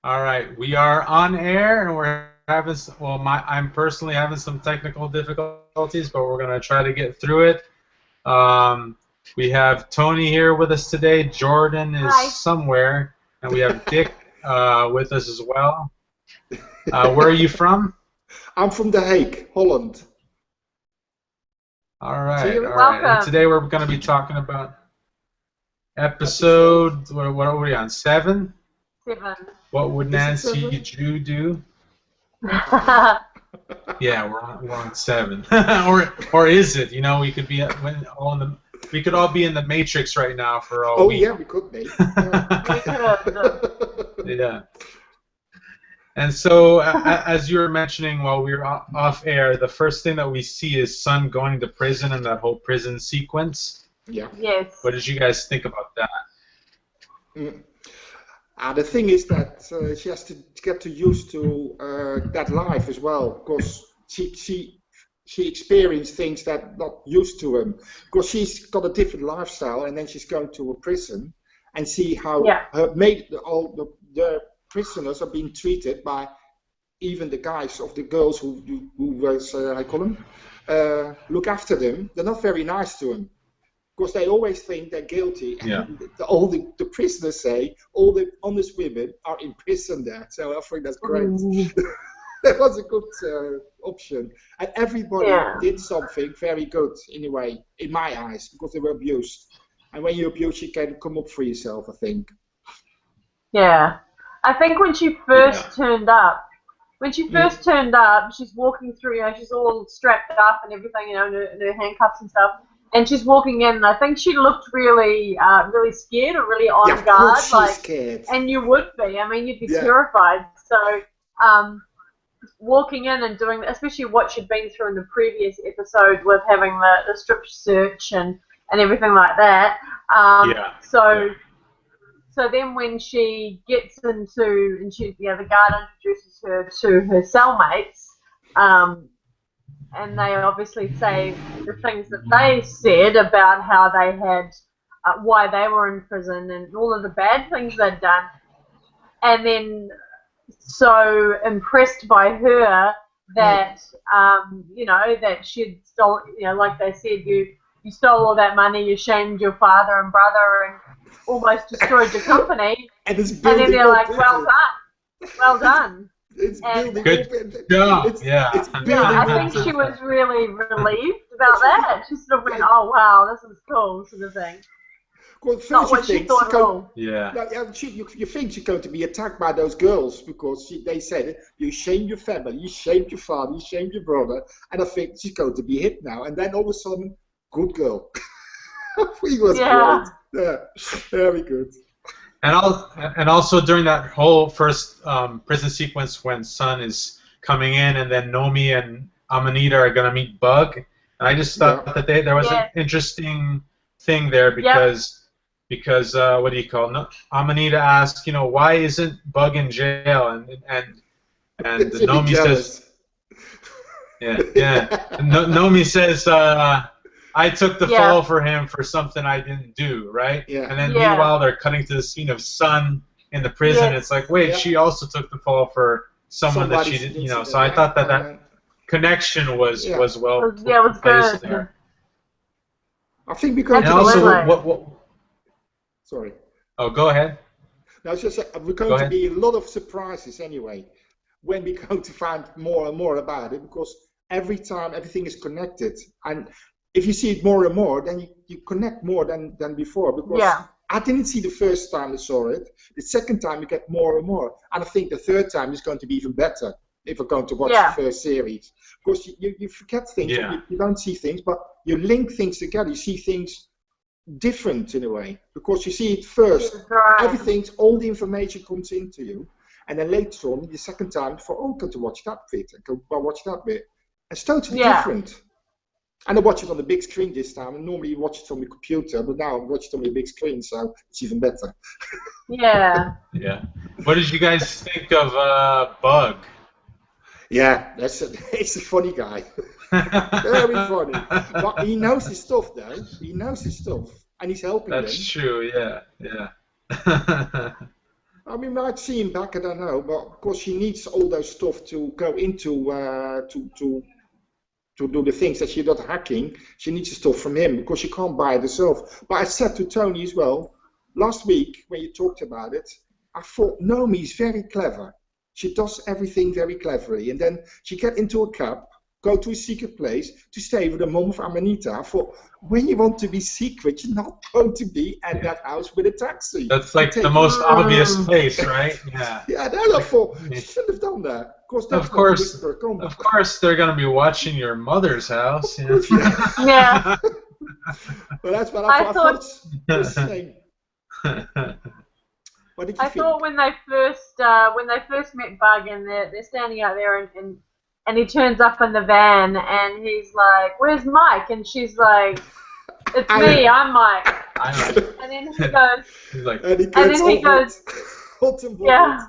All right, we are on air, and we're having I'm personally having some technical difficulties, but we're gonna try to get through it. Um, we have Tony here with us today. Jordan is Hi. somewhere, and we have Dick with us as well. Where are you from? I'm from The Hague, Holland. All right, Thierry? all right. And Welcome. today we're going to be talking about episode. What are we on? 7. 7. What would Is it Nancy 7? Drew do? Yeah. Yeah, we're on 7. or is it? You know, we could be we could all be in the Matrix right now for all Oh week. yeah, we could be. Yeah. And so, as you were mentioning while we were off air, the first thing that we see is Sun going to prison and that whole prison sequence. Yeah. Yes. What did you guys think about that? The thing is that she has to get used to that life as well, because she experienced things that not used to him, because she's got a different lifestyle, and then she's going to a prison and see how all the prisoners are being treated by even the guys of the girls who was I call them look after them. They're not very nice to him, because they always think they're guilty. Yeah. And all the prisoners say all the honest women are in prison there. So I think that's great. That was a good option. And everybody did something very good in a way, in my eyes, because they were abused. And when you're abused, you can come up for yourself, I think. Yeah. I think when she first turned up, she's walking through, she's all strapped up and everything, in her handcuffs and stuff. And she's walking in, and I think she looked really, really scared or really on of guard. Course she's scared. And you would be. I mean, you'd be terrified. So, walking in and doing, especially what she'd been through in the previous episode with having the strip search and everything like that. So then when she gets into, and the guard introduces her to her cellmates, and they obviously say the things that they said about how they had, why they were in prison and all of the bad things they'd done. And then so impressed by her that, that she'd stolen, like they said, you stole all that money, you shamed your father and brother and almost destroyed your company. And then they're like, well done. It's building Good job. I think she was really relieved about that. She sort of went, oh wow, this is cool, sort of thing. Well, first not what she thought at all. You think she's going to be attacked by those girls because they said you shamed your family, you shamed your father, you shamed your brother, and I think she's going to be hit now. And then all of a sudden, good girl. He was great. Yeah, very good. And also during that whole first prison sequence when Sun is coming in, and then Nomi and Amanita are gonna meet Bug, and I just thought that there was an interesting thing there because what do you call it? Amanita asked, why isn't Bug in jail? And Nomi says, Nomi says, I took the fall for him for something I didn't do, right? Yeah. And then meanwhile they're cutting to the scene of Sun in the prison. It's like, wait, she also took the fall for someone that she didn't, So I thought that connection was well placed there. I think because sorry. Oh, go ahead. No, it's just we're going to be a lot of surprises anyway when we're going to find more and more about it, because every time everything is connected, and if you see it more and more, then you connect more than before. Because I didn't see the first time I saw it. The second time you get more and more, and I think the third time is going to be even better if we're going to watch the first series, because you forget things, you don't see things, but you link things together. You see things different in a way, because you see it first. All the information comes into you, and then later on, the second time, I'm going to watch that bit, and go watch that bit. It's totally different. And I watch it on the big screen this time. And normally you watch it on the computer, but now I watch it on the big screen, so it's even better. Yeah. What did you guys think of Bug? Yeah, he's a funny guy. Very funny. But he knows his stuff, though. He knows his stuff, and he's helping them. That's true. Yeah. I mean, we might see him back, I don't know, but of course she needs all those stuff to go into to do the things that she's not hacking. She needs the stuff from him because she can't buy it herself. But I said to Tony as well, last week when you talked about it, I thought Naomi is very clever. She does everything very cleverly. And then she get into a cab, go to a secret place to stay with the mom of Amanita. I thought, when you want to be secret, you're not going to be at that house with a taxi. That's like the most obvious place, right? Yeah. Yeah, then I thought, she shouldn't have done that. Of course, they're going to be watching your mother's house. Yeah. Yeah. Well, that's what I thought. What did you think? I thought when they first met Bug and they're standing out there and he turns up in the van and he's like, "Where's Mike?" And she's like, "It's me, I'm Mike." And then he goes, he's like, yeah.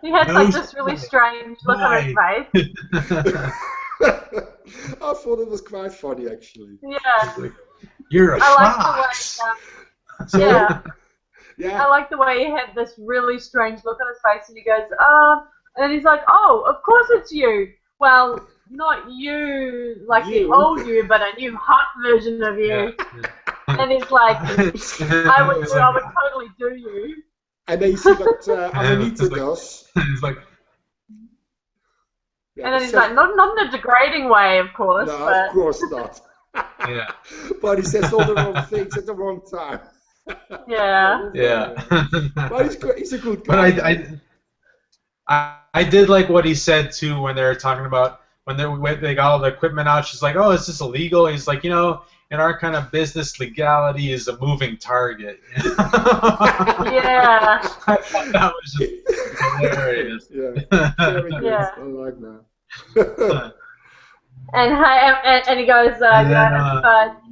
He had like this really strange look on his face. I thought it was quite funny, actually. Yeah. Like, you're a fox. Yeah. I like the way he had this really strange look on his face, and he goes, and he's like, "Oh, of course it's you. Well, not you, like the old you, but a new hot version of you." Yeah. And he's like, I would totally do you. And then you see what Amanita does. He's like, and then he's like, not in a degrading way, of course. No, but... of course not. Yeah. But he says all the wrong things at the wrong time. Yeah. Yeah. But he's a good guy. But I did like what he said too when they were talking about when they got all the equipment out. She's like, "Oh, is this illegal?" He's like, in our kind of business, legality is a moving target. Yeah. I thought that was just hilarious. Yeah. Very good. Yeah. I like that. And he goes,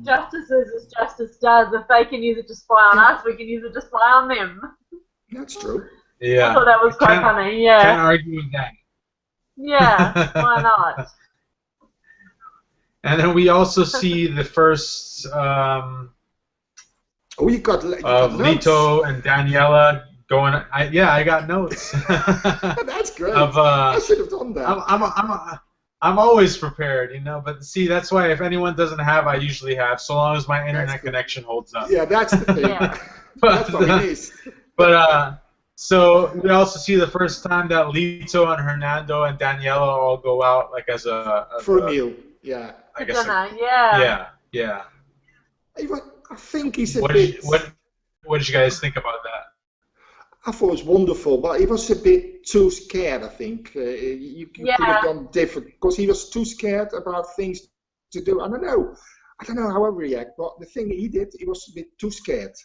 justice is as justice does. If they can use it to spy on us, we can use it to spy on them. That's true. Yeah. I thought that was quite funny. Yeah. Can't argue with that. Yeah. Why not? And then we also see the first you got Lito and Daniela going. I got notes. That's great. I should have done that. I'm always prepared, But see, that's why if anyone doesn't have, I usually have, so long as my internet connection holds up. Yeah, that's the thing. Yeah. That's what it is. But so we also see the first time that Lito and Hernando and Daniela all go out like as for a meal. Yeah. I guess. Yeah. I think he's a bit. What did you guys think about that? I thought it was wonderful, but he was a bit too scared, I think. You could have done different, because he was too scared about things to do. I don't know how I react, but the thing he did, he was a bit too scared.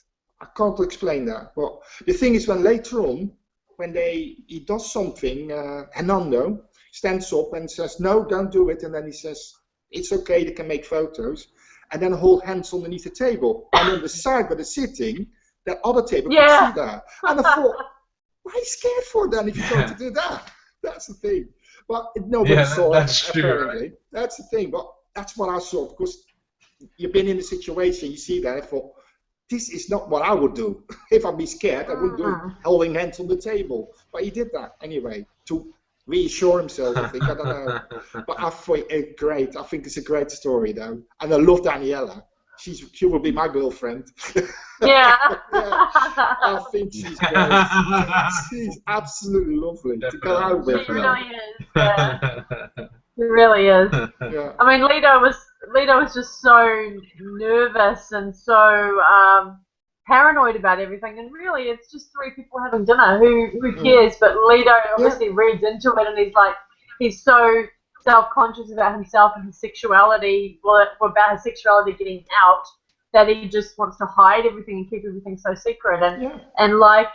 I can't explain that. But the thing is, when later on, when he does something, Hernando stands up and says, "No, don't do it," and then he says, "It's okay, they can make photos," and then hold hands underneath the table. And on the side where they're sitting, that other table could see that. And I thought, why are you scared for then if you're going to do that? That's the thing. But nobody saw it, apparently. Right? That's the thing. But that's what I saw, because you've been in the situation, you see that, I thought, this is not what I would do. If I'd be scared, I wouldn't do holding hands on the table. But he did that anyway, to reassure himself, I think. I don't know. But I thought it great. I think it's a great story, though. And I love Daniela. She will be my girlfriend. Yeah. I think she's great. She's absolutely lovely to go out with. She really is. Yeah. She really is. Yeah. I mean, Lito was just so nervous and so paranoid about everything, and really, it's just three people having dinner. Who cares? But Lito obviously reads into it, and he's so self-conscious about himself and his sexuality, about his sexuality getting out, that he just wants to hide everything and keep everything so secret. And like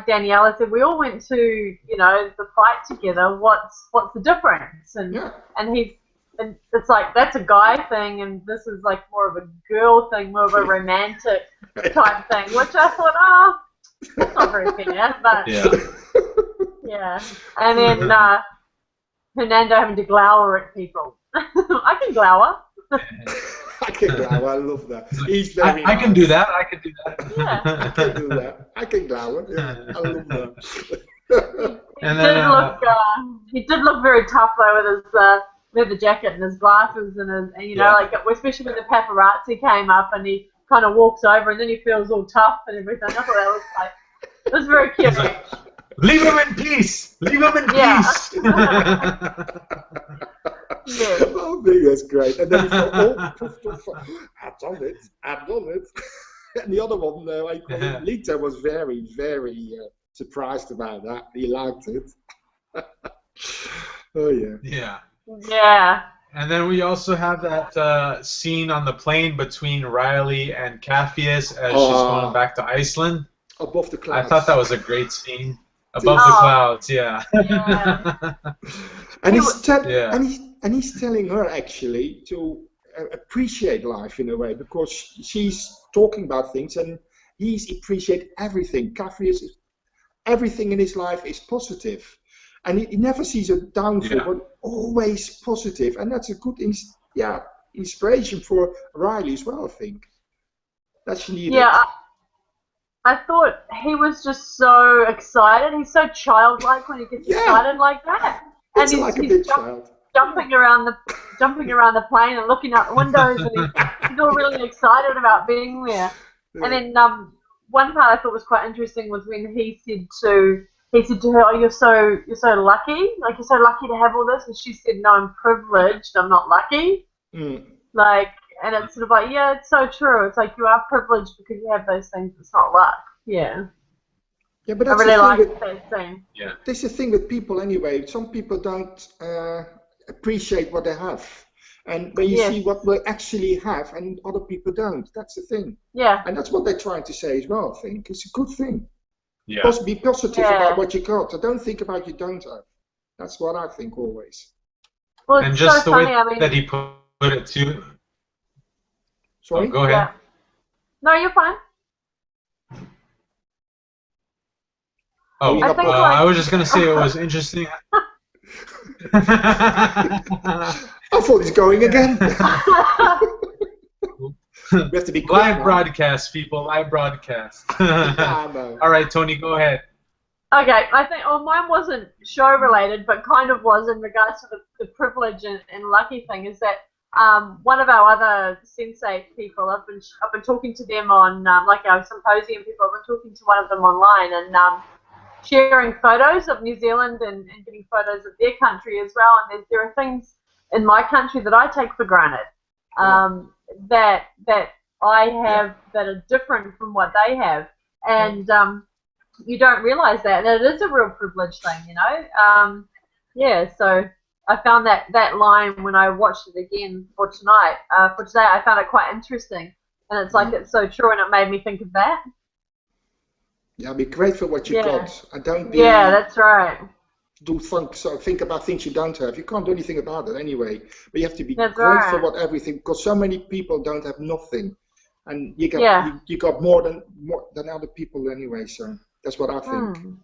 Daniela said, we all went to the fight together. What's the difference? And it's like, that's a guy thing, and this is like more of a girl thing, more of a romantic type thing, which I thought, that's not very fair. But yeah. And then Hernando having to glower at people. I can glower. I can glower. I love that. He's very I nice. can do that. I can do that. Yeah. I can do that. I can glower. Yeah, I love that. And then He did look very tough though with his leather jacket and his glasses and his, and you know, like especially when the paparazzi came up and he kind of walks over and then he feels all tough and everything. I thought that was like, it was very cute. like, leave him in peace. Leave him in peace. Yeah. Oh, I think that's great. And then he thought, I've done it. I've done it. And the other one, I call him Lita, was very, very surprised about that. He liked it. Oh, yeah. Yeah. Yeah. And then we also have that scene on the plane between Riley and Capheus as she's going back to Iceland. Above the clouds. I thought that was a great scene. Above the clouds, yeah. And he's telling her actually to appreciate life in a way, because she's talking about things and he's appreciate everything. Capheus, everything in his life is positive. And he never sees a downfall, but always positive. And that's a good inspiration for Riley as well, I think. That she needed. Yeah, I thought he was just so excited. He's so childlike when he gets excited like that. And he's like a big child. Jumping around the plane and looking out the windows, and he's all really excited about being there. Yeah. And then one part I thought was quite interesting was when he said to her, "Oh, you're so lucky. Like, you're so lucky to have all this." And she said, "No, I'm privileged. I'm not lucky." Like, and it's sort of like, yeah, it's so true. It's like you are privileged because you have those things. It's not luck. Yeah. Yeah, but that's I really like that scene. Yeah. That's the thing with people anyway. Some people don't appreciate what they have. And when you see what they actually have and other people don't, that's the thing. Yeah. And that's what they're trying to say as well, I think. It's a good thing. Yeah. Be positive about what you got. So don't think about you don't have. That's what I think always. Well, it's and just so the funny, way that he put it too. Sorry? Oh, go ahead. Yeah. No, you're fine. Oh, I was just going to say it was interesting. I thought he's going again. We have to be quick live broadcast, people. Live broadcast. All right, Tony, go ahead. Okay, I think mine wasn't show related, but kind of was in regards to the privilege and lucky thing. Is that one of our other Sense8 people? I've been talking to them on like our symposium people. I've been talking to one of them online and sharing photos of New Zealand and getting photos of their country as well. And there are things in my country that I take for granted. That I have that are different from what they have, and you don't realize that, and it is a real privilege thing, you know. So I found that line when I watched it again for tonight, for today, I found it quite interesting, and it's like it's so true, and it made me think of that. Yeah, be grateful for what you got, and don't be. Yeah, that's right. Think about things you don't have. You can't do anything about it anyway. But you have to be grateful for everything, because so many people don't have nothing, and you got more than other people anyway. So that's what I think.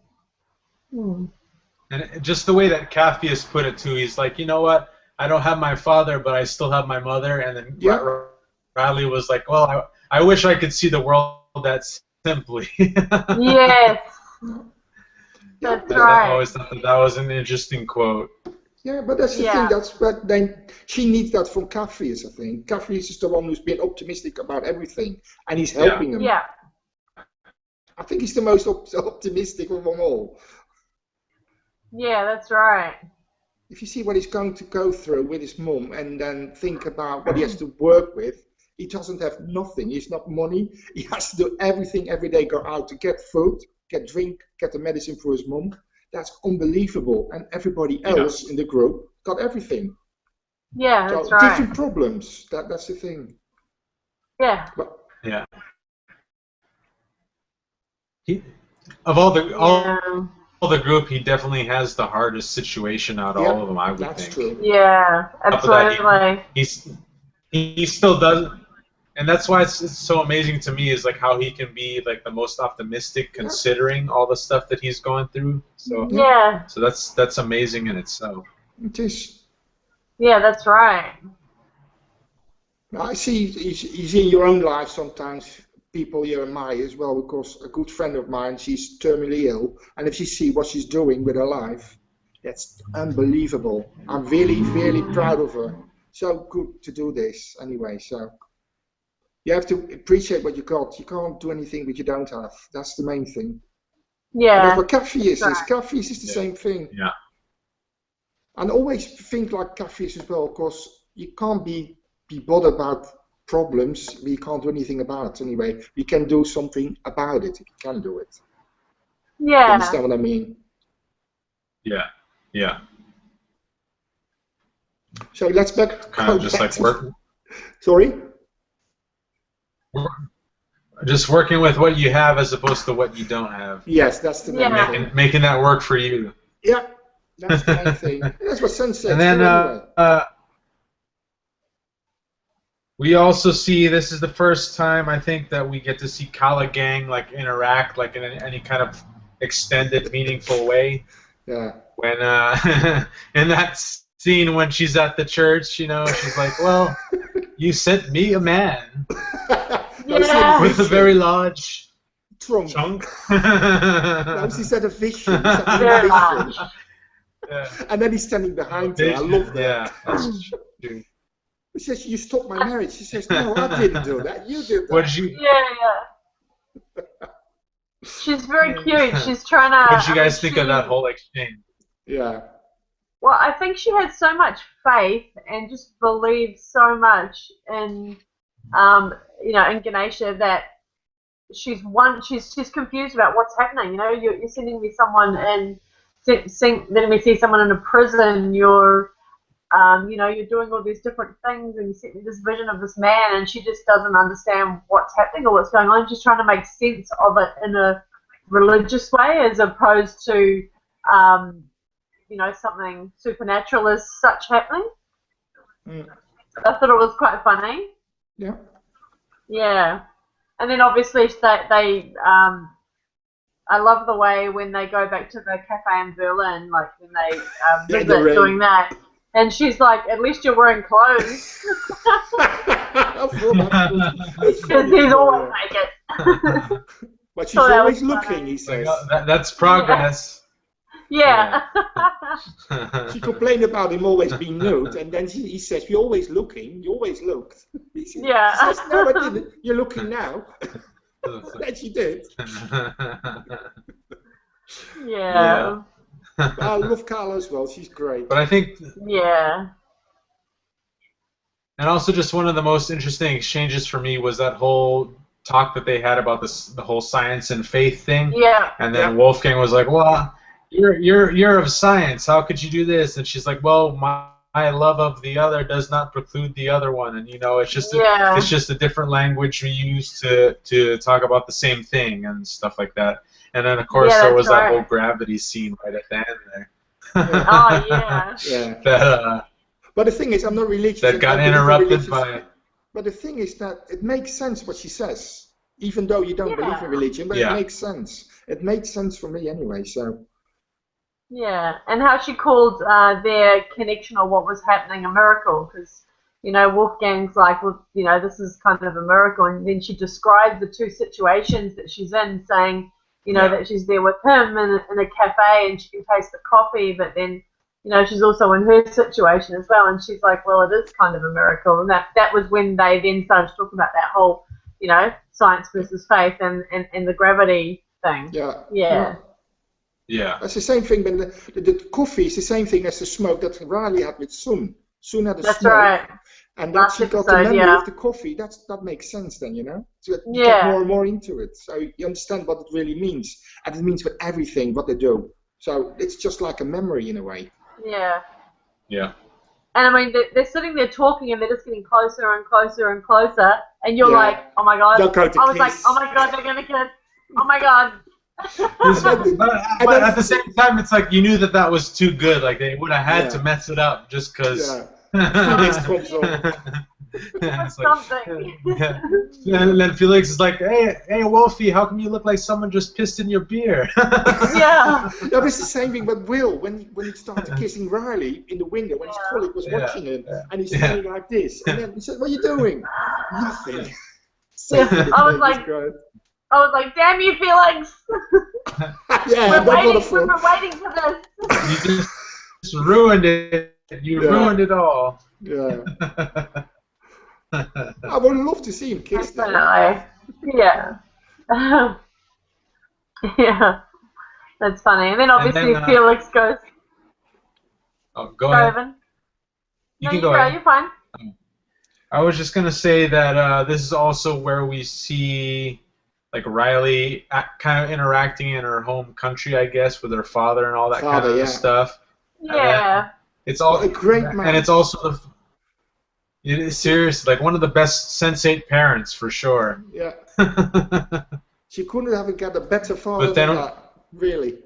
And just the way that Capheus put it too, he's like, you know what? I don't have my father, but I still have my mother. And then Riley was like, well, I wish I could see the world that simply. Yes. That's right. I always thought that was an interesting quote. Yeah, but that's the thing. But then she needs that from Capheus, I think. Capheus is the one who's been optimistic about everything, and he's helping him. Yeah. I think he's the most optimistic of them all. Yeah, that's right. If you see what he's going to go through with his mum, and then think about what he has to work with, he doesn't have nothing. He's not money. He has to do everything every day. Go out to get food, get drink, get the medicine for his mum. That's unbelievable. And everybody else in the group got everything. Yeah, that's so right. Different problems. That's the thing. Yeah. Yeah. Of all the group, he definitely has the hardest situation out of all of them, I would think. That's true. Yeah, absolutely. He still does. And that's why it's so amazing to me is like how he can be like the most optimistic considering all the stuff that he's going through. So so that's amazing in itself. It is. Yeah, that's right. I see you see in your own life sometimes people you admire as well, because a good friend of mine, she's terminally ill, and if you see what she's doing with her life, that's unbelievable. I'm really, really proud of her. So good to do this anyway. So you have to appreciate what you got. You can't do anything that you don't have. That's the main thing. Yeah. And that's what coffee is. Right. Coffee is the same thing. Yeah. And always think like coffee is as well, because you can't be bothered about problems, but you can't do anything about it anyway. You can do something about it if you can do it. Yeah. You understand what I mean? Yeah. Yeah. So let's back. Kind of just like work. Sorry? Just working with what you have as opposed to what you don't have. Yes, that's the main thing. Making that work for you. Yeah, that's the main thing. That's what Sense8 And then anyway. we also see, this is the first time I think that we get to see Kala Gang like interact like in any kind of extended, meaningful way. Yeah. When in that scene when she's at the church, you know, she's like, "Well, you sent me a man with a very large trunk." No, she said a vision. Yeah. And then he's standing behind her. I love that. Yeah, that's true. He says, "You stopped my marriage." She says, "No, I didn't do that. You did that." What did you? Yeah. She's very cute. She's trying to. What did you guys think of that whole exchange? Yeah. Well, I think she had so much faith and just believed so much in, in Ganesha that she's confused about what's happening. You know, you're sending me someone in, letting me see someone in a prison. You're doing all these different things, and you sent me this vision of this man, and she just doesn't understand what's happening or what's going on. She's trying to make sense of it in a religious way, as opposed to, something supernatural as such happening. I thought it was quite funny. Yeah. Yeah. And then obviously they I love the way when they go back to the cafe in Berlin, like when they visit doing that. And she's like, "At least you're wearing clothes." Because he's always naked. But she's always looking, he says. That's progress. Yeah. She complained about him always being nude, and then he says, "You're always looking. You always looked." She says, "No, I didn't. You're looking now." And she did. Yeah. I love Carla as well. She's great. But I think. Yeah. And also, just one of the most interesting exchanges for me was that whole talk that they had about the whole science and faith thing. Yeah. And then Wolfgang was like, "Well, you're of science. How could you do this?" And she's like, "Well, my love of the other does not preclude the other one." And it's just it's just a different language we use to talk about the same thing and stuff like that. And then of course there was that whole gravity scene right at the end there. Oh yeah. Yeah. That but the thing is, I'm not religious. That got interrupted by. But the thing is that it makes sense what she says, even though you don't believe in religion. But it makes sense. It makes sense for me anyway. So. Yeah, and how she called their connection or what was happening a miracle, because Wolfgang's like, well, this is kind of a miracle, and then she described the two situations that she's in, saying, that she's there with him in a cafe and she can taste the coffee, but then, she's also in her situation as well, and she's like, well, it is kind of a miracle, and that was when they then started talking about that whole, science versus faith and the gravity thing. Yeah. Yeah. That's the same thing. When the coffee is the same thing as the smoke that Riley had with Sun. Sun had a smoke. Right. And that she got the memory of the coffee. That makes sense then, So you get more and more into it. So you understand what it really means. And it means with everything, what they do. So it's just like a memory in a way. Yeah. Yeah. And I mean, they're sitting there talking and they're just getting closer and closer and closer. And you're like, oh my God. I was like, oh my God, they're going to kiss. Oh my God. But at the same time, it's like you knew that was too good. Like they would have had to mess it up just because. And it's something. yeah. And then Felix is like, hey, Wolfie, how come you look like someone just pissed in your beer? Yeah. That was the same thing with Will when he started kissing Riley in the window when his colleague was watching him, and he's standing like this, and then he said, "What are you doing?" Nothing. I was like, damn you, Felix! Yeah, we've been waiting for this. You just ruined it. You ruined it all. Yeah. I would love to see him kiss that. Yeah. Yeah. That's funny. And then obviously Felix goes. Oh, go ahead. Evan. You can go ahead. You're fine. I was just gonna say that this is also where we see like Riley kind of interacting in her home country, I guess, with her father and all that kind of stuff. Yeah. It's all a great man. And it's also it is serious, like one of the best Sense8 parents for sure. Yeah. She couldn't have got a better father than that, really.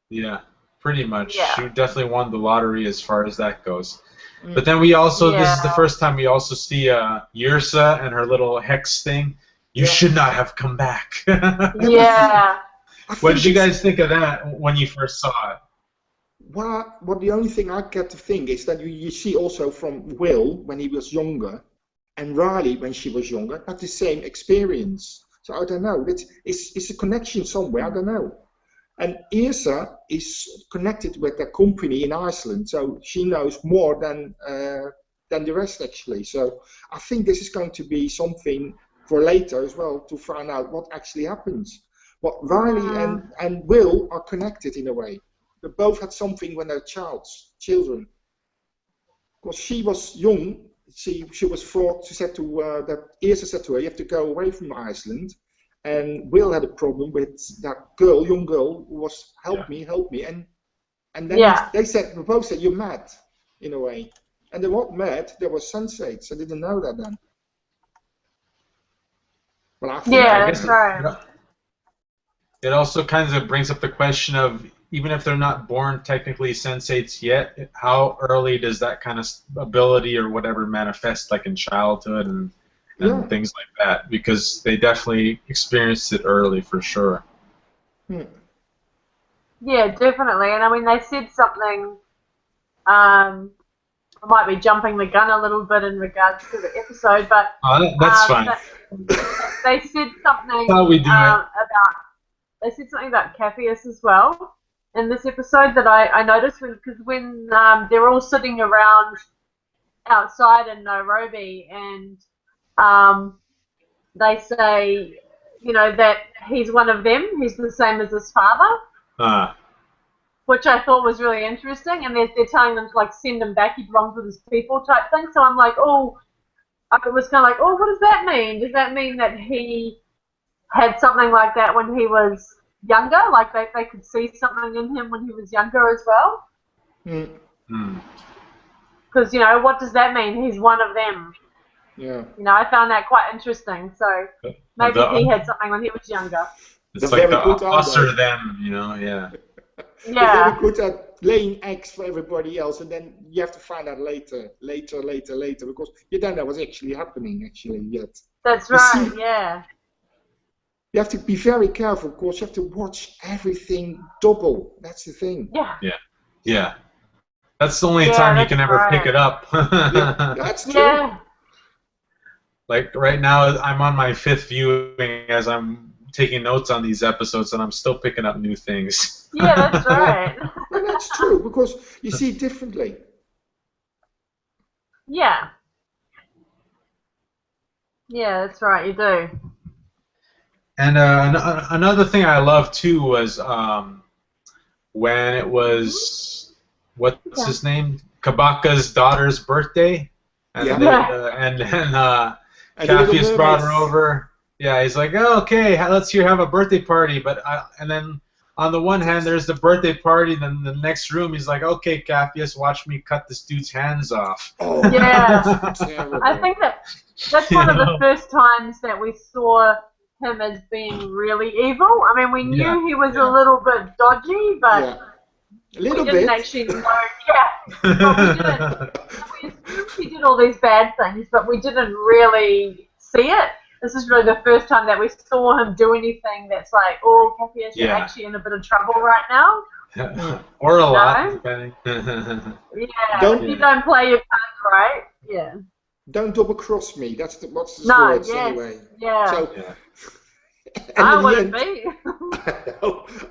Yeah, pretty much. Yeah. She definitely won the lottery as far as that goes. But then we also, this is the first time we also see Yrsa and her little hex thing. You should not have come back. Yeah. What did you guys think of that when you first saw it? Well, the only thing I get to think is that you see also from Will when he was younger and Riley when she was younger had the same experience. So I don't know. It's a connection somewhere. I don't know. And Yrsa is connected with the company in Iceland, so she knows more than the rest actually. So I think this is going to be something for later as well to find out what actually happens. But Riley and Will are connected in a way. They both had something when they were children. Because she was young, she was 4. She said to that Yrsa said to her, "You have to go away from Iceland." And Will had a problem with that young girl, who was help me, and then they both said, "You're mad," in a way. And they weren't mad; they were Sense8s. I didn't know that then. Well, I think that's right. It also kind of brings up the question of, even if they're not born technically Sense8s yet, how early does that kind of ability or whatever manifest, like in childhood and things like that? Because they definitely experienced it early for sure. Yeah, definitely. And I mean, they said something. I might be jumping the gun a little bit in regards to the episode, but that's fine. They said something They said something about Capheus as well in this episode that I noticed because when they're all sitting around outside in Nairobi and they say, that he's one of them, he's the same as his father, which I thought was really interesting, and they're telling them to like send him back, he belongs with his people type thing. So I'm like, it was kind of like, what does that mean? Does that mean that he had something like that when he was younger? Like they could see something in him when he was younger as well? Because, what does that mean? He's one of them. Yeah. I found that quite interesting. So maybe he had something when he was younger. It's like the us or them, yeah. Yeah. They're very good at laying eggs for everybody else, and then you have to find out later, because you don't know what's actually happening yet. That's right, yeah. You have to be very careful, of course. You have to watch everything double. That's the thing. Yeah. That's the only time you can ever pick it up. That's true. Yeah. Like right now, I'm on my 5th viewing as I'm taking notes on these episodes, and I'm still picking up new things. Yeah, that's right. And that's true, because you see it differently. Yeah. Yeah, that's right, you do. And another thing I loved too was when it was what's his name, Kabaka's daughter's birthday, and Capheus brought her over. Yeah, he's like, okay, let's have a birthday party. But and then on the one hand, there's the birthday party. Then the next room, he's like, okay, Capheus, watch me cut this dude's hands off. Oh, yeah. I think that's one of the first times that we saw him as being really evil. I mean, we knew he was a little bit dodgy, but A little we didn't bit. actually know. Yeah, but we didn't. We assumed he did all these bad things, but we didn't really see it. This is really the first time that we saw him do anything that's like, oh, Cassius, you're actually in a bit of trouble right now. Or a lot, No? depending. Yeah, if you don't play your cards right, yeah. Don't double cross me. That's what's the No, words yes, anyway. yeah. So, I and in the wouldn't end, be.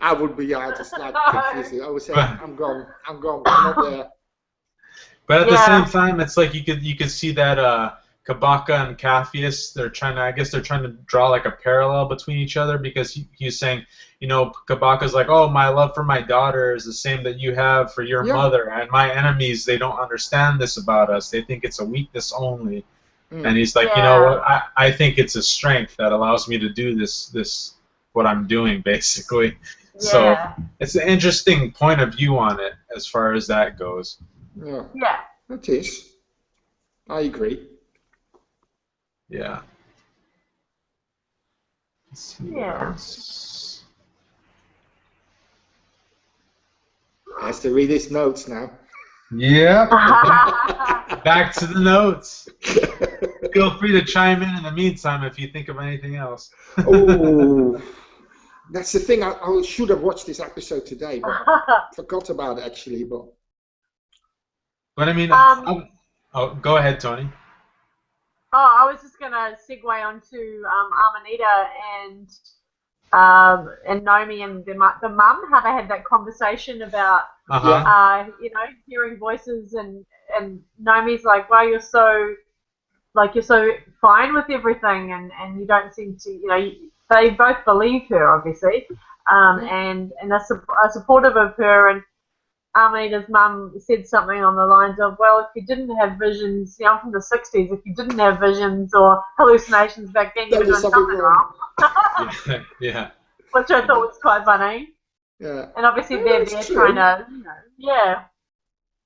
I would be out just like confusing. I would say, I'm gone, I'm not there. But at the same time, it's like you could see that Kabaka and Capheus, I guess they're trying to draw like a parallel between each other, because he's saying, you know, Kabaka's like, oh, my love for my daughter is the same that you have for your mother, and my enemies, they don't understand this about us. They think it's a weakness only. And he's like, you know what, I think it's a strength that allows me to do this what I'm doing, basically. Yeah. So it's an interesting point of view on it as far as that goes. Yeah. Yeah. It is. I agree. Yeah. Let's see what else. Has to read his notes now. Yeah. Back to the notes. Feel free to chime in the meantime if you think of anything else. Oh, that's the thing. I should have watched this episode today, but I forgot about it actually. But I mean, go ahead, Tony. Oh, I was just gonna segue onto Amanita and Nomi and the mum, how they had that conversation about you know, hearing voices, and Nomi's like, wow, you're so fine with everything, and you don't seem to, you know, they both believe her, obviously, and are supportive of her. And Amanita's mum said something on the lines of, well, if you didn't have visions, you know, I'm from the 60s, if you didn't have visions or hallucinations back then, you were doing something wrong. Yeah. Which I thought was quite funny. Yeah. And obviously they're trying to, you know, yeah.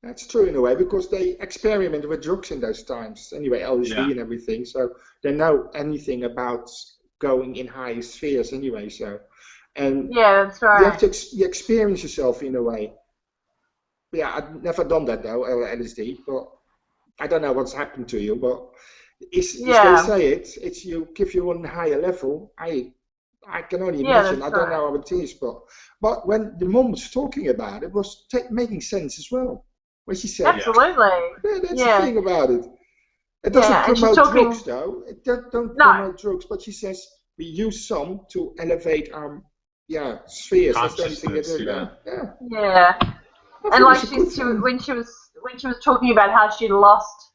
That's true in a way, because they experimented with drugs in those times. Anyway, LSD and everything, so they know anything about going in higher spheres anyway. So, and yeah, that's right. You have to experience yourself in a way. Yeah, I've never done that though, LSD, but I don't know what's happened to you. But they say it's you give you on a higher level. I can only imagine. I don't know how it is, but when the mom was talking about it, was making sense as well. When she said, absolutely, that's the thing about it. It doesn't promote drugs, though. It don't promote drugs, but she says we use some to elevate our spheres. That's the only thing they do. Yeah. And like when she was talking about how she lost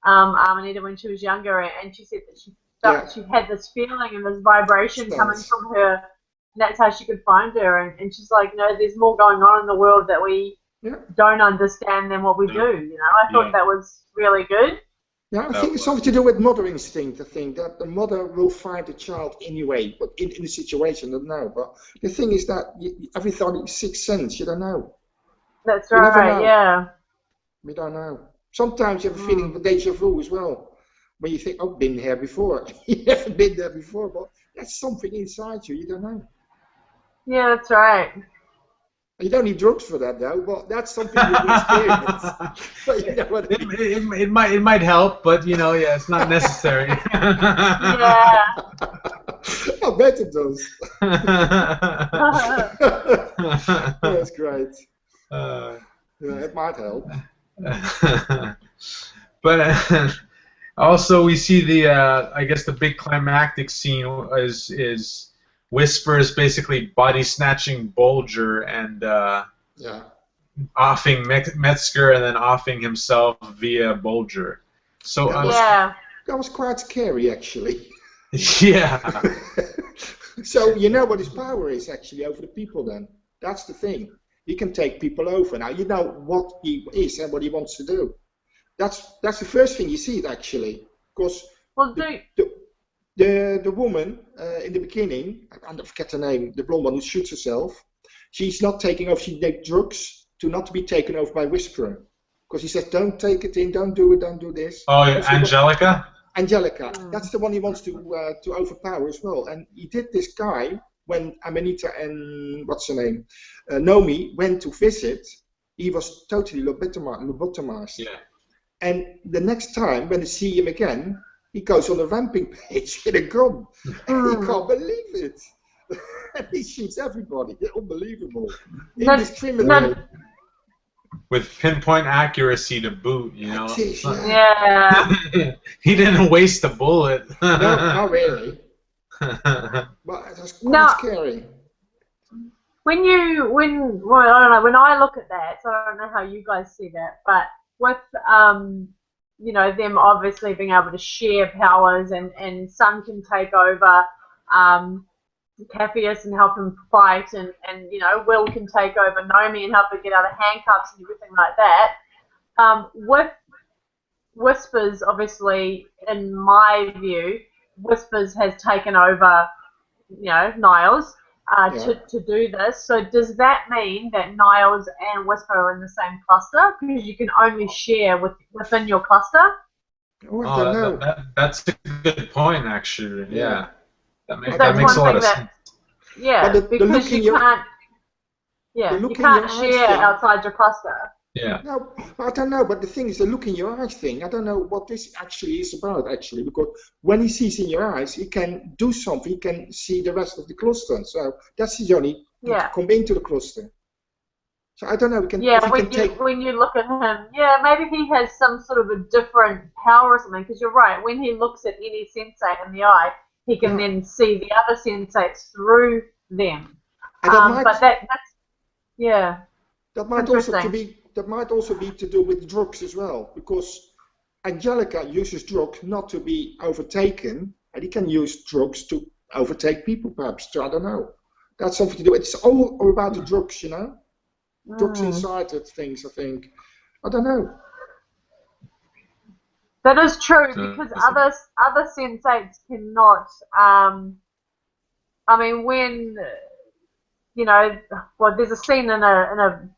Amanita when she was younger, and she said that she felt she had this feeling and this vibration coming from her, and that's how she could find her. And she's like, no, there's more going on in the world that we don't understand than what we do. You know, I thought that was really good. Yeah, I think it's something to do with mother instinct. I think that the mother will find the child anyway, but in the situation, I don't know. But the thing is that everything is sixth sense. You don't know. That's right. Yeah. We don't know. Sometimes you have a feeling of deja vu as well, when you think, "Oh, I've been here before." You haven't been there before, but that's something inside you. You don't know. Yeah, that's right. You don't need drugs for that, though. But that's something you experience. But you know what I mean? It might help, but you know, it's not necessary. Yeah. I bet it does. That's great. It might help. But also we see the I guess the big climactic scene is Whisper's basically body snatching Bulger and offing Metzger and then offing himself via Bulger. So that was quite scary actually. Yeah. So you know what his power is actually over the people then. That's the thing. He can take people over. Now you know what he is and what he wants to do. That's the first thing you see it actually. Because the woman in the beginning, I forget her name, the blonde one who shoots herself, she's not taking over, she takes drugs to not be taken over by Whisperer. Because he says, don't take it in, don't do it, don't do this. Oh, yeah. Angelica? Angelica, that's the one he wants to overpower as well. And he did this guy when Amanita and, what's her name, Nomi went to visit. he was totally lobotomized. Yeah. And the next time when they see him again, he goes on a ramping page with a gun. And he can't believe it. And he shoots everybody. Unbelievable. Indiscriminately. With pinpoint accuracy to boot, you know. Yeah. He didn't waste a bullet. No, not really. But that's quite scary. Well, I don't know, when I look at that, so I don't know how you guys see that, but with you know, them obviously being able to share powers, and Sun can take over Capheus and help him fight, and you know, Will can take over Nomi and help her get out of handcuffs and everything like that. With Whispers, obviously, in my view, Whispers has taken over, you know, Niles to do this. So does that mean that Niles and Whisper are in the same cluster, because you can only share within your cluster? Oh, I don't know. That's a good point, actually. Yeah. That makes a lot of sense. Yeah, because you can't. Yeah, you can't share outside your cluster. Yeah. No, I don't know, but the thing is the look in your eyes thing. I don't know what this actually is about, actually, because when he sees in your eyes, he can do something. He can see the rest of the cluster. So that's his only to come into the cluster. So I don't know. When you look at him, maybe he has some sort of a different power or something. Because you're right. When he looks at any sensate in the eye, he can then see the other sensates through them. That might also be to do with drugs as well, because Angelica uses drugs not to be overtaken, and he can use drugs to overtake people, perhaps. So I don't know. That's something to do. It's all about the drugs, you know. Drugs inside it, things. I think. I don't know. That is true, because other sensates cannot. I mean, when you know, well, there's a scene in a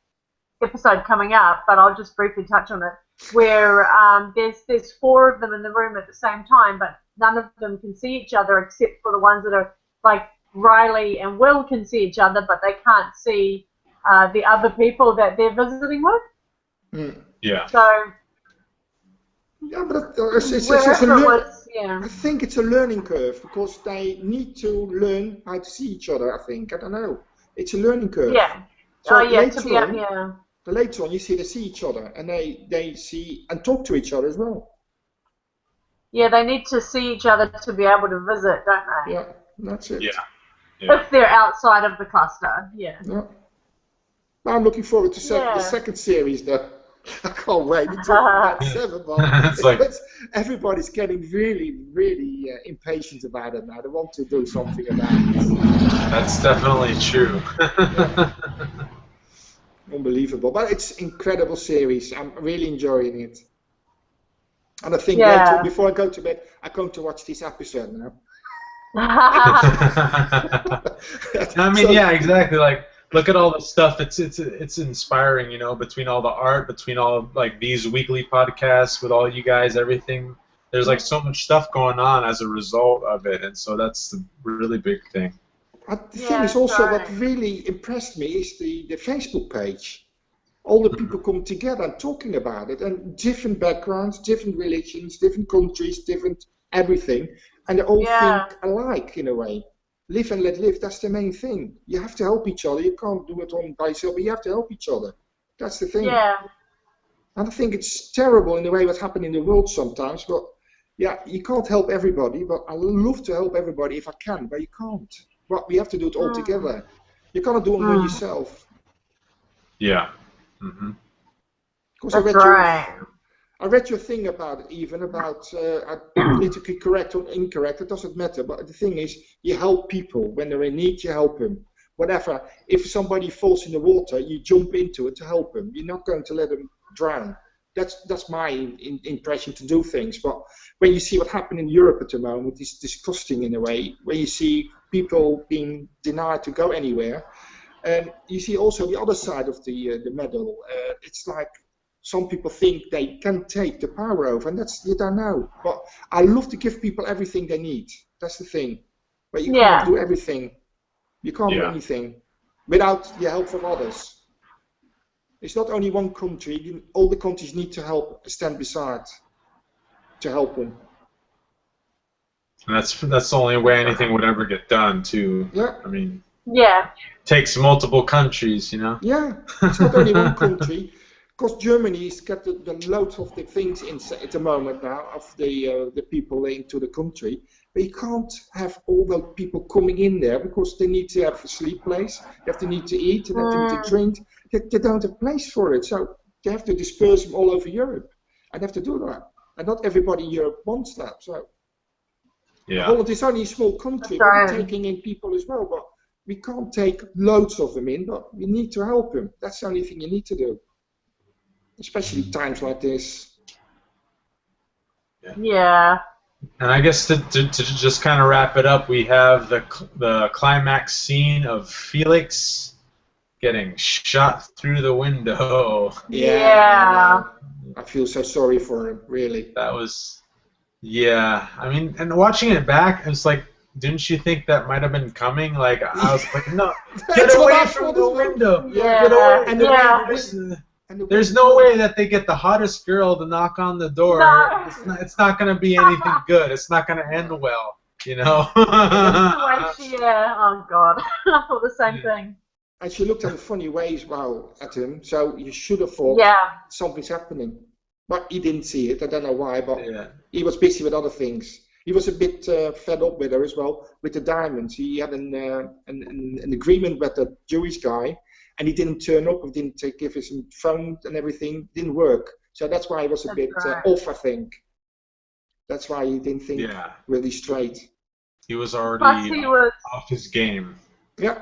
episode coming up, but I'll just briefly touch on it, where there's 4 of them in the room at the same time, but none of them can see each other except for the ones that are, like, Riley and Will can see each other, but they can't see the other people that they're visiting with. Yeah. So. Yeah, but I think it's a learning curve, because they need to learn how to see each other. I think. I don't know. It's a learning curve. Yeah. So later on, you see they see each other, and they see and talk to each other as well. Yeah, they need to see each other to be able to visit, don't they? Yeah, that's it. Yeah. If they're outside of the cluster, yeah. I'm looking forward to the second series, though. I can't wait. It's about 7 months. But everybody's getting really, really impatient about it now. They want to do something about it. That's definitely true. Unbelievable. But it's an incredible series. I'm really enjoying it. And I think later, before I go to bed, I'm going to watch this episode now. I mean, exactly. Like, look at all the stuff. It's inspiring, you know, between all the art, between all like these weekly podcasts with all you guys, everything. There's like so much stuff going on as a result of it, and so that's the really big thing. The thing is also what really impressed me is the Facebook page. All the people come together and talking about it, and different backgrounds, different religions, different countries, different everything, and they all think alike in a way. Live and let live, that's the main thing. You have to help each other. You can't do it all by yourself, but you have to help each other. That's the thing. Yeah. And I think it's terrible in the way what's happening in the world sometimes, but you can't help everybody, but I love to help everybody if I can, but you can't. But we have to do it all together. You can't do it by yourself. Yeah. I read your thing about it, even about politically correct or incorrect. It doesn't matter. But the thing is, you help people when they're in need. You help them. Whatever. If somebody falls in the water, you jump into it to help them. You're not going to let them drown. That's my impression to do things. But when you see what happened in Europe at the moment, it's disgusting in a way. When you see people being denied to go anywhere, and you see also the other side of the medal. It's like. Some people think they can take the power over, and you don't know. But I love to give people everything they need. That's the thing. But you can't do everything. You can't do anything without the help from others. It's not only one country. All the countries need to stand beside to help them. And that's the only way anything would ever get done, too. Yeah. I mean, yeah. it takes multiple countries, you know? Yeah, it's not only one country. Because Germany's got the loads of the things at the moment now of the people into the country. But you can't have all those people coming in there because they need to have a sleep place, they need to eat, and they need to drink. They don't have place for it, so they have to disperse them all over Europe. And they have to do that. And not everybody in Europe wants that. So Holland is only a small country, but we're taking in people as well. But we can't take loads of them in, but we need to help them. That's the only thing you need to do. Especially times like this. Yeah. And I guess to just kind of wrap it up, we have the climax scene of Felix getting shot through the window. Yeah. I feel so sorry for him, really. That was, yeah. I mean, and watching it back, it's like, didn't you think that might have been coming? Like, I was like, no, get away from the window. Yeah. Get away. There's no way that they get the hottest girl to knock on the door. No. It's not going to be anything good. It's not going to end well, you know? Yeah, oh God. I thought the same thing. And she looked at a funny way as well at him, so you should have thought something's happening. But he didn't see it. I don't know why, but he was busy with other things. He was a bit fed up with her as well, with the diamonds. He had an agreement with the Jewish guy, and he didn't turn up, or didn't give us some phone and everything. Didn't work. So that's why he was a bit off, I think. That's why he didn't think really straight. He was already off his game. Yeah.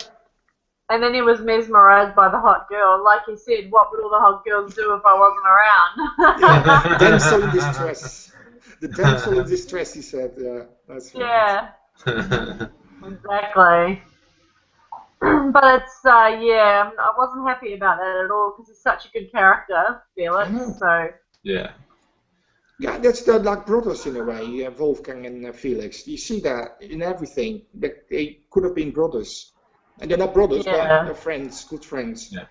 And then he was mesmerized by the hot girl. Like he said, what would all the hot girls do if I wasn't around? Damsel in distress. The damsel in distress, he said. Yeah, that's right. Yeah. Exactly. But it's, I wasn't happy about that at all because he's such a good character, Felix. So. Yeah. Yeah, that's like brothers in a way, Wolfgang and Felix. You see that in everything. That they could have been brothers, and they're not brothers, but they're friends, good friends. Yeah.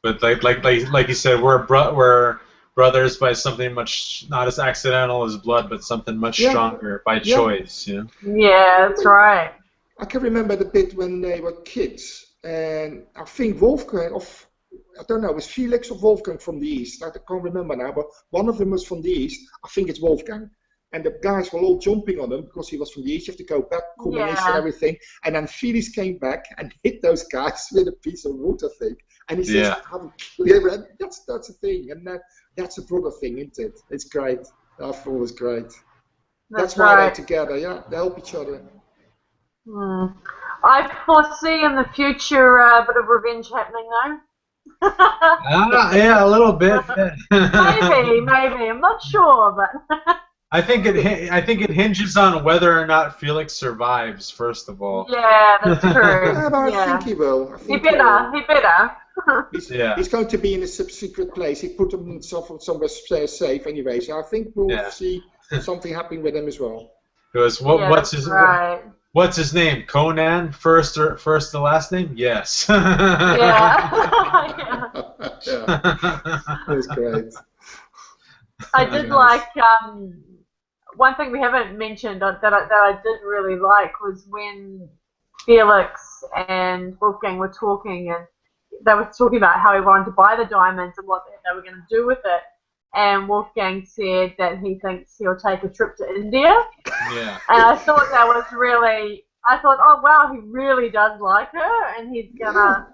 But like you said, we're brothers by something much not as accidental as blood, but something much stronger by choice. You know. Yeah, that's right. I can remember the bit when they were kids, and I think Wolfgang, I don't know, was Felix or Wolfgang from the East? I can't remember now, but one of them was from the East. I think it's Wolfgang. And the guys were all jumping on him because he was from the East. You have to go back, combination and everything. And then Felix came back and hit those guys with a piece of wood, I think. And he says, that's the thing. And that's a brother thing, isn't it? It's great. I thought it was great. That's why they're together, they help each other. I foresee in the future a bit of revenge happening, though. Yeah, a little bit. maybe. I'm not sure, but. I think it hinges on whether or not Felix survives. First of all. Yeah, that's true. But I think he will. He better. He's going to be in a sub-secret place. He put himself somewhere safe anyway. So I think we'll see something happening with him as well. Because what's his name? Conan, first the last name? Yes. That's great. I did like one thing we haven't mentioned that I did really like was when Felix and Wolfgang were talking, and they were talking about how he wanted to buy the diamonds and what they were going to do with it. And Wolfgang said that he thinks he'll take a trip to India. Yeah. And I thought that was really, oh wow, he really does like her, and he's gonna,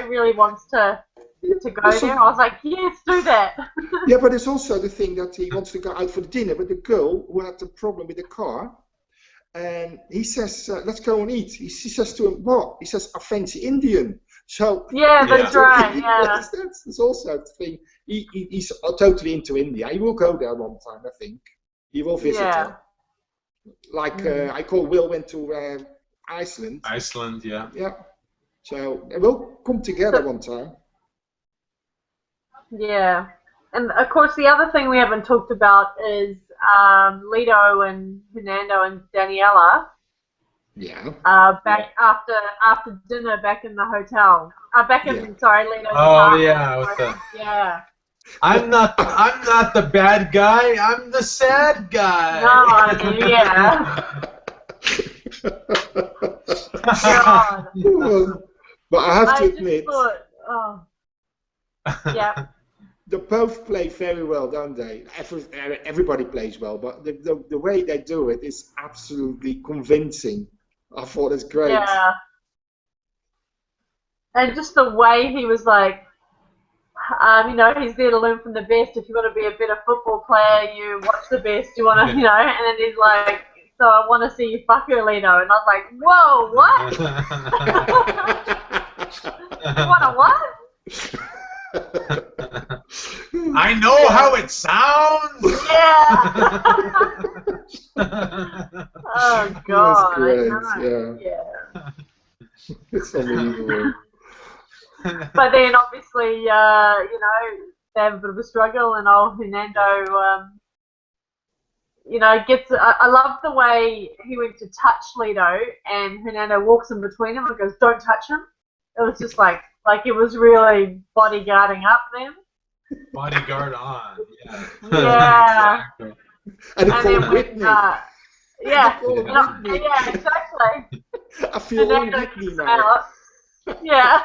really wants to go there. I was like, yes, do that. Yeah, but it's also the thing that he wants to go out for the dinner with the girl who had the problem with the car. And he says, let's go and eat. She says to him, what? He says, I fancy Indian. So yeah, that's right. Yeah, that's also the thing. He's totally into India. He will go there one time, I think. He will visit her. Like I call Will went to Iceland. Iceland, yeah. Yeah. So they will come together one time. Yeah, and of course the other thing we haven't talked about is Lido and Fernando and Daniela. Yeah. Back after dinner, back in the hotel. Back in sorry, Leto's Oh apartment. yeah. Yeah. I'm not the bad guy. I'm the sad guy. No, yeah. God. But I have to I just admit, thought, oh, yeah. they both play very well, don't they? Everybody plays well, but the way they do it is absolutely convincing. I thought it's great. Yeah. And just the way he was like, you know, he's there to learn from the best. If you want to be a better football player, you watch the best. You want to, you know, and then he's like, so I want to see you fuck her, Leto. And I was like, whoa, what? You want to what? I know how it sounds. Yeah. Oh God. That's great. Yeah. It's unbelievable. But then obviously, you know, they have a bit of a struggle, and old Hernando, you know, gets. I love the way he went to touch Leto, and Hernando walks in between them and goes, "Don't touch him." It was just like it was really bodyguarding up then. Bodyguard on, yeah. Yeah. Exactly. And then Whitney. Yeah, exactly. I feel Hernando Whitney now. Yeah.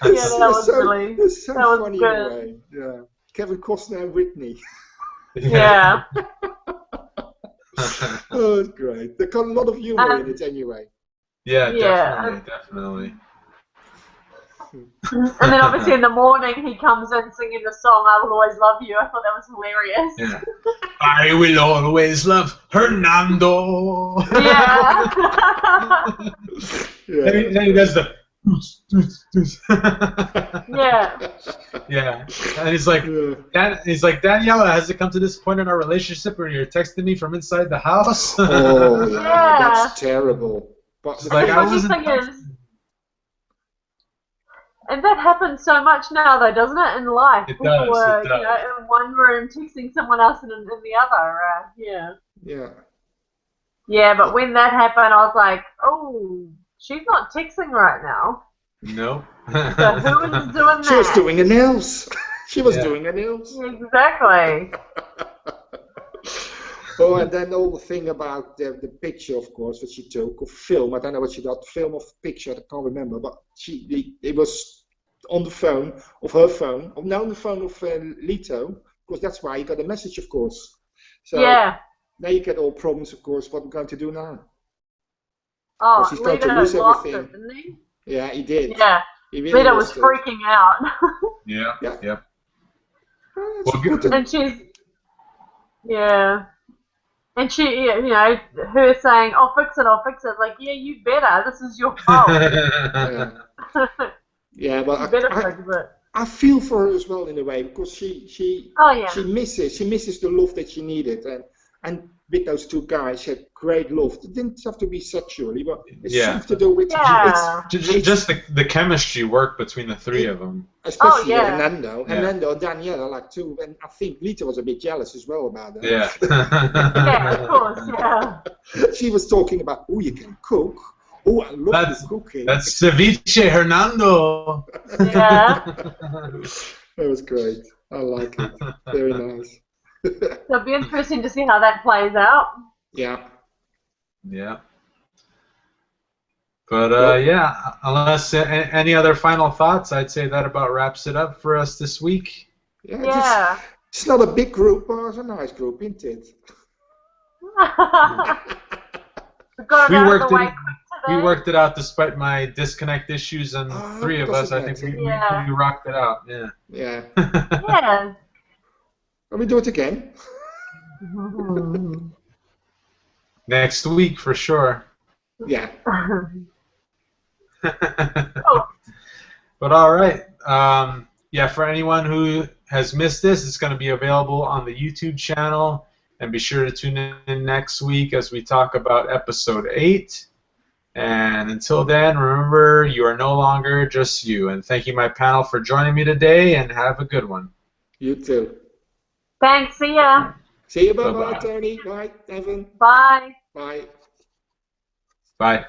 It's so funny good. in a way. Yeah. Kevin Costner and Whitney. Yeah. Oh, it's great. They got a lot of humor in it anyway. Yeah, definitely. And then obviously in the morning he comes in singing the song "I Will Always Love You." I thought that was hilarious. Yeah. I will always love Hernando. Yeah. Then he does the. Yeah. Yeah. And he's like, Daniela, has it come to this point in our relationship where you're texting me from inside the house? Oh yeah, that's terrible. But like, I wasn't. And that happens so much now, though, doesn't it? In life, it people does. were, you know, in one room texting someone else in the other. Yeah. Yeah. Yeah, but when that happened, I was like, oh, she's not texting right now. No. So who is doing that? She was doing her nails. She was doing her nails. Exactly. Oh, and then the whole thing about the picture, of course, that she took, of film. I don't know what she got, film of picture, I can't remember, but it was on the phone, of her phone, or now on the phone of Leto, because that's why you got a message, of course. So now you get all problems, of course, what we're going to do now. Oh, he's going to lose everything. It, didn't he? Yeah, he did. Yeah. He really Leto was freaking out. Yeah. Well, good. And she's, and she, you know, her saying, I'll fix it, like, yeah, you better, this is your fault. Yeah, but I feel for her as well in a way, because she misses the love that she needed, and with those two guys, she had great love. It didn't have to be sexually, but it's something to do with just the chemistry worked between the three of them. Especially Hernando and Daniela, like too, and I think Lita was a bit jealous as well about that. Yeah. Yeah, of course, yeah. She was talking about, oh, you can cook. Oh, I love the cooking. That's ceviche, Hernando. Yeah. That was great. I like it. Very nice. So it'll be interesting to see how that plays out. Yeah. Yeah. But unless any other final thoughts, I'd say that about wraps it up for us this week. Yeah. It's not a big group, but it's a nice group, isn't it? We worked it out despite my disconnect issues, and three of us, I think we rocked it out. Yeah. Yeah. Yeah. Let me do it again. Next week for sure. Yeah. But all right. For anyone who has missed this, it's going to be available on the YouTube channel, and be sure to tune in next week as we talk about episode 8. And until then, remember, you are no longer just you. And thank you, my panel, for joining me today, and have a good one. You too. Thanks. See ya. See you. Bye-bye, Tony. Bye, Evan. Bye. Bye. Bye.